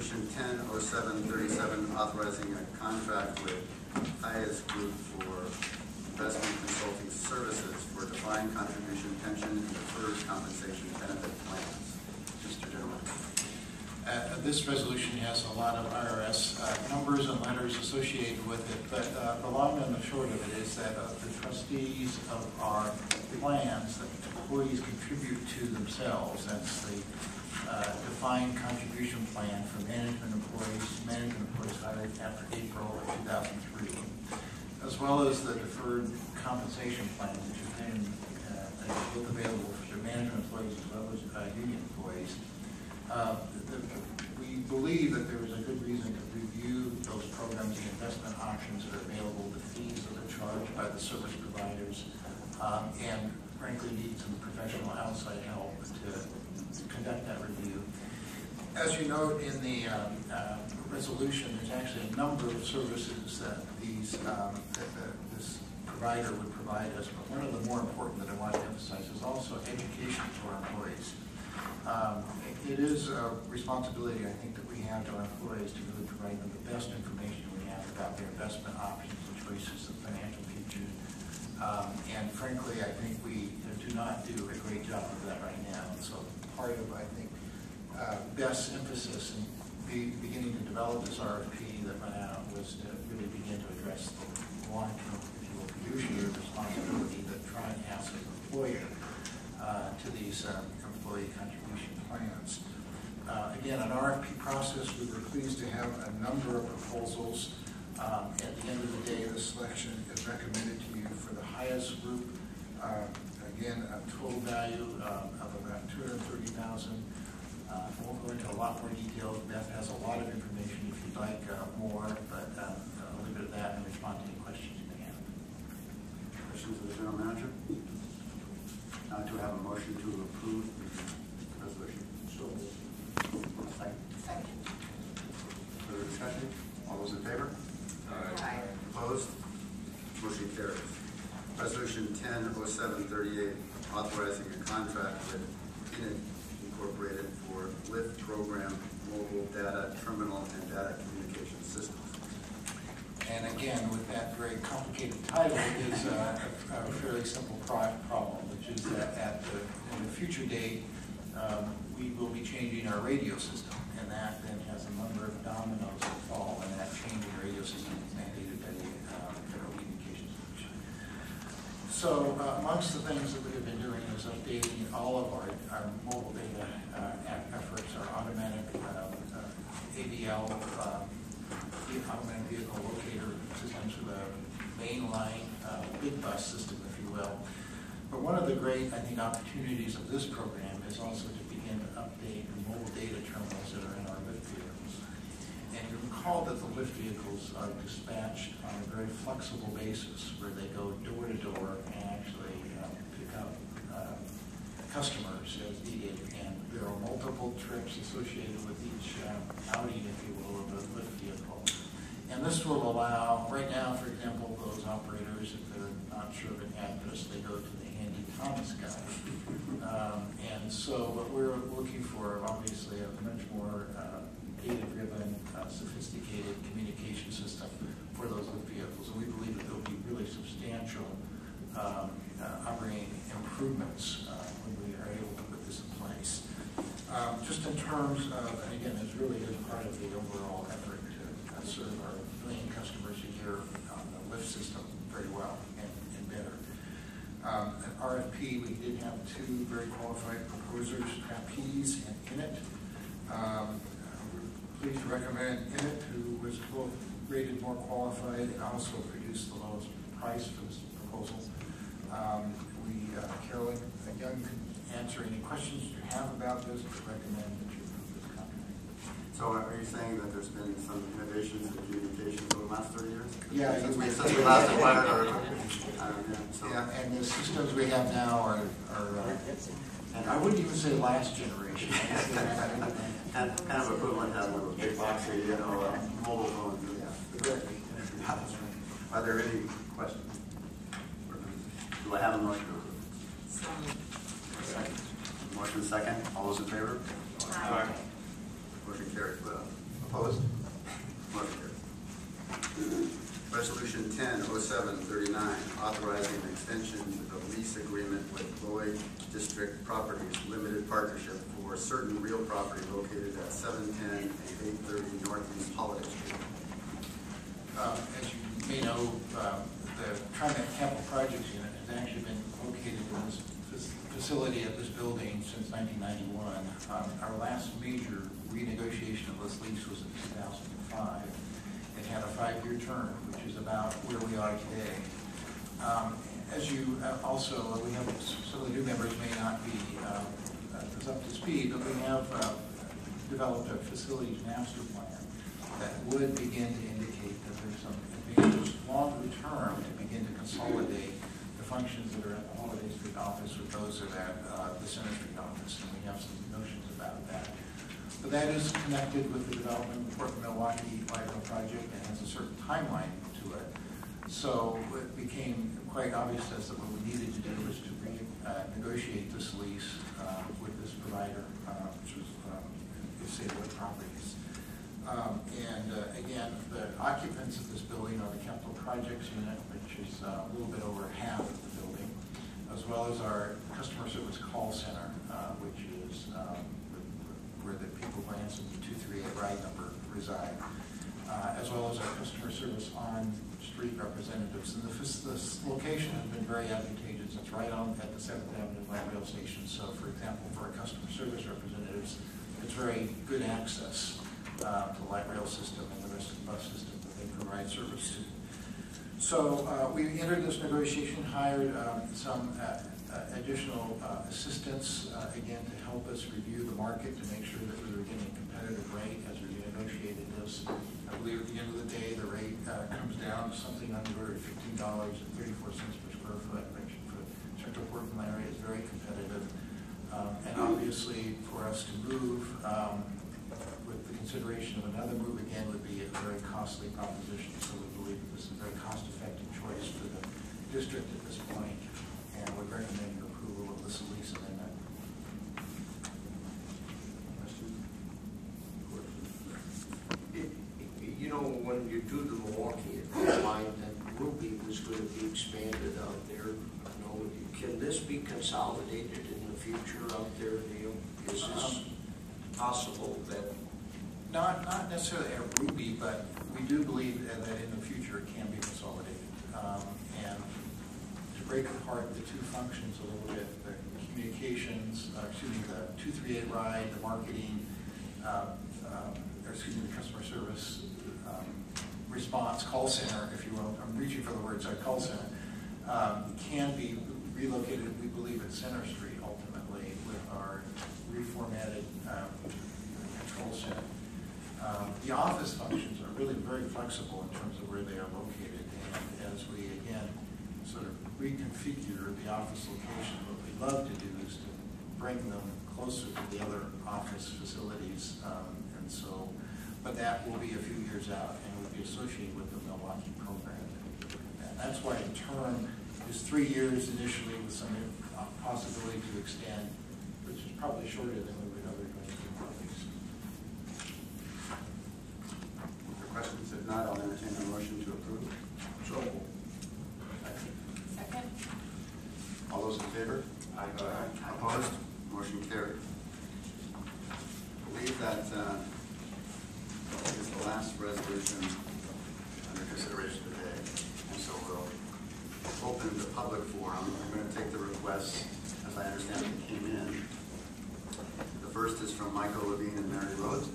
Resolution 100737, authorizing a contract with Highest Group for investment consulting services for defined contribution pension and deferred compensation benefit plans. Mr. Gentleman. This resolution has a lot of IRS numbers and letters associated with it, but the long and the short of it is that the trustees of our plans that employees contribute to themselves, that's the defined contribution plan for management employees hired after April of 2003, as well as the deferred compensation plan, which is then both available for management employees as well as union employees. We believe that there is a good reason to review those programs, the investment options that are available, the fees that are charged by the service providers, and frankly need some professional outside help to conduct that review. As you note in the resolution, there's actually a number of services that this provider would provide us, but one of the more important that I want to emphasize is also education to our employees. It is a responsibility, I think, that we have to our employees to really provide them the best information we have about their investment options and choices of financial future. And frankly, I think we do not do a great job of that right now. And so part of, I think, best emphasis in beginning to develop this RFP that went out was to really begin to address the long-term, if you will, fiduciary responsibility that TriMet has as an employer to these employee contribution plans. Again, an RFP process, we were pleased to have a number of proposals. At the end of the day, the selection is recommended to you for the highest group. Again, a total value of about $230,000. I won't go into a lot more detail. Beth has a lot of information if you'd like more, but I'll leave it at that and respond to any questions you may have. Questions of the General Manager? Do we have a motion to approve the resolution? So Second. Further discussion? All those in favor? Aye. Opposed? Motion carries. Resolution 100738, authorizing a contract with Inc. Incorporated for LIFT program, mobile data terminal and data communication systems. And again, with that very complicated title, it is a fairly simple problem, which is that at the future date, we will be changing our radio system, and that then has a number of dominoes that fall, and that change in radio system is mandated by the Federal Communications Commission. So amongst the things that we have been doing is updating all of our mobile data efforts, our automatic AVL, automatic vehicle locator systems with a mainline big bus system, if you will. But one of the great, I think, opportunities of this program is also to begin to update the mobile data terminals that are in our lift vehicles. And you recall that the lift vehicles are dispatched on a very flexible basis where they go door to door and actually pick up customers as needed. And there are multiple trips associated with each outing, if you will, of a lift vehicle. And this will allow, right now, for example, those operators, if they're not sure of an address, they go to the Handy Thomas guy. And so what we're looking for, obviously, a much more data-driven, sophisticated communication system for those lift vehicles. And we believe that there will be really substantial operating improvements when we are able to put this in place. Just in terms of, and again, it's really is part of the overall effort to serve our million customers a year on the lift system very well and better. An RFP, we did have two very qualified proposers, Trapeze and Init. We're pleased to recommend Init, who was both rated more qualified and also produced the lowest price for this proposal. Carolyn Young can answer any questions you have about this, but recommend that you approve this contract. So are you saying that there's been some innovations in communications over the last 30 years? Yeah. Since we last applied, Yeah, and the systems we have now are and I wouldn't even say last generation. kind of equivalent to having a big boxy, mobile phone. Yeah. Are there any questions? Do I have a motion to approve? Second. Motion second. All those in favor? Aye. Motion carries. Opposed? Motion carries. Resolution 10-07-39, authorizing an extension to the lease agreement with Lloyd District Properties Limited Partnership for certain real property located at 710 and 830 Northeast Holiday Street. As you may know, the TriMet Capital Projects Unit has actually been located in this facility at this building since 1991. Our last major renegotiation of this lease was in 2005. It had a 5-year term, which is about where we are today. As you also, we have some of the new members may not be as up to speed, but we have developed a facilities master plan that would begin to indicate that there's some advantages longer term to begin to consolidate the functions that are at the Holiday Street office with those that are at the Center Street office, and we have some notions about that. But that is connected with the development of the Port Milwaukee Light Rail project and has a certain timeline to it. So it became quite obvious to us that what we needed to do was to negotiate this lease with this provider, which was Wood Properties. Again, the occupants of this building are the Capital Projects Unit, which is a little bit over half of the building, as well as our customer service call center, which is where the people who answer the 238 ride number reside, as well as our customer service on-street representatives. And this location has been very advantageous. It's right on at the 7th Avenue Light Rail Station. So, for example, for our customer service representatives, it's very good access to the light rail system and the rest of the bus system that they provide service to. So we entered this negotiation, hired some additional assistance, again, to help us review the market to make sure that we were getting a competitive rate as we negotiated this. I believe at the end of the day, the rate comes down to something on the order of $15.34 per square foot, which for Central Portland area is very competitive. And obviously, for us to move, with the consideration of another move again would be a very costly proposition. So we believe that this is a very cost-effective choice for the district at this point, and would recommend your approval of this lease amendment. You know, when you do the Milwaukee, it outlined that Ruby was going to be expanded out there. You know, can this be consolidated in the future out there, Neil? Is this possible that? Not necessarily at Ruby, but we do believe that in the future it can be consolidated. And to break apart the two functions a little bit, the communications, the 238 ride, the marketing, the customer service response call center, if you will. I'm reaching for the words, call center, can be relocated, we believe, at Center Street ultimately with our reformatted control center. The office functions are really very flexible in terms of where they are located, and as we, again, sort of reconfigure the office location, what we'd love to do is to bring them closer to the other office facilities, and so, but that will be a few years out and will be associated with the Milwaukee program. And that's why the term is 3 years initially with some possibility to extend, which is probably shorter than we would otherwise do. Questions? If not, I'll entertain a motion to approve. So, Second. All those in favor? Aye. Opposed? Motion carried. I believe that is the last resolution under consideration today, and so we'll open the public forum. I'm going to take the requests as I understand they came in. The first is from Michael Levine and Mary Rhodes.